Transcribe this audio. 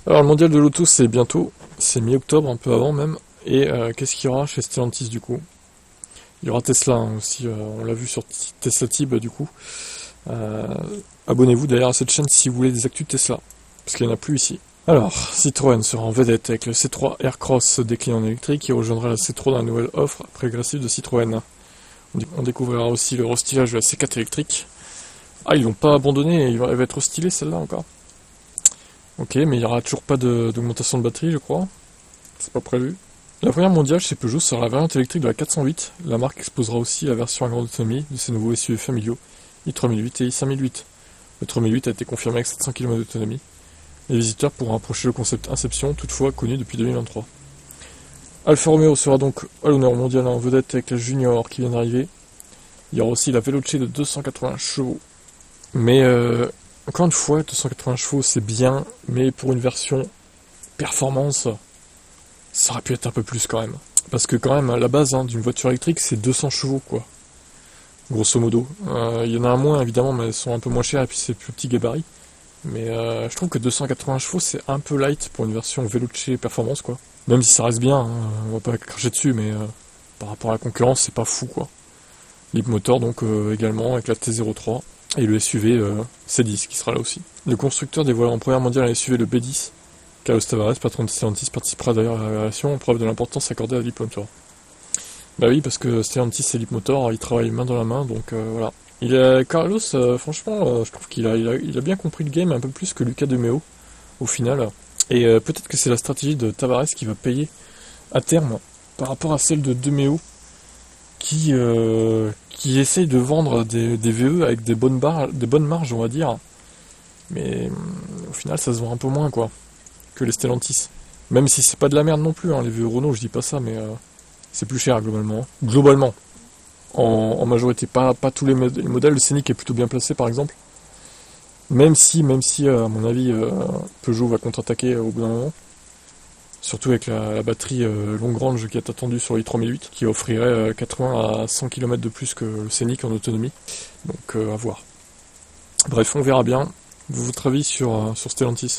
Alors le mondial de l'auto c'est bientôt, c'est mi-octobre, un peu avant même. Et qu'est-ce qu'il y aura chez Stellantis du coup? Il y aura Tesla hein, aussi, on l'a vu sur Tesla Tib du coup. Euh, Abonnez-vous d'ailleurs à cette chaîne si vous voulez des actus de Tesla, parce qu'il n'y en a plus ici. Alors, Citroën sera en vedette avec le C3 Aircross décliné en électrique qui rejoindra la C3 dans la nouvelle offre progressive de Citroën. On découvrira aussi le restylage de la C4 électrique. Ah, ils l'ont pas abandonné, elle va être restylée celle-là encore. Ok, mais il n'y aura toujours pas d'augmentation de batterie, je crois. C'est pas prévu. La première mondiale chez Peugeot sera la variante électrique de la 408. La marque exposera aussi la version à grande autonomie de ses nouveaux SUV familiaux i3008 et i5008. Le 3008 a été confirmé avec 700 km d'autonomie. Les visiteurs pourront approcher le concept Inception, toutefois connu depuis 2023. Alfa Romeo sera donc à l'honneur mondial en vedette avec la Junior qui vient d'arriver. Il y aura aussi la Veloce de 280 chevaux. Mais encore une fois, 280 chevaux c'est bien, mais pour une version performance, ça aurait pu être un peu plus quand même. Parce que quand même, la base hein, d'une voiture électrique, c'est 200 chevaux, quoi. Grosso modo. Il y en a un moins, évidemment, mais elles sont un peu moins chères et puis c'est plus petit gabarit. Mais je trouve que 280 chevaux, c'est un peu light pour une version Veloce performance, quoi. Même si ça reste bien, hein, on va pas cracher dessus, mais par rapport à la concurrence, c'est pas fou, quoi. Leapmotor, donc également, avec la T03. Et le SUV C10 qui sera là aussi. Le constructeur dévoile en première mondiale un SUV le B10. Carlos Tavares, patron de Stellantis, participera d'ailleurs à la révélation, preuve de l'importance accordée à Leapmotor. Bah oui, parce que Stellantis et Leapmotor, ils travaillent main dans la main, donc voilà. Carlos, franchement, je trouve qu'il a bien compris le game un peu plus que Luca De Meo, au final. Et peut-être que c'est la stratégie de Tavares qui va payer à terme par rapport à celle de De Meo, qui essaye de vendre des VE avec des bonnes marges, on va dire. Mais au final, ça se vend un peu moins, quoi, que les Stellantis. Même si c'est pas de la merde non plus, hein, les VE Renault, je dis pas ça, mais c'est plus cher globalement. Globalement, en majorité, pas tous les modèles. Le Scénic est plutôt bien placé, par exemple. Même si à mon avis, Peugeot va contre-attaquer au bout d'un moment. Surtout avec la batterie longue range qui est attendue sur l'i3008, qui offrirait 80 à 100 km de plus que le Scénic en autonomie. Donc à voir. Bref, on verra bien. Votre avis sur Stellantis?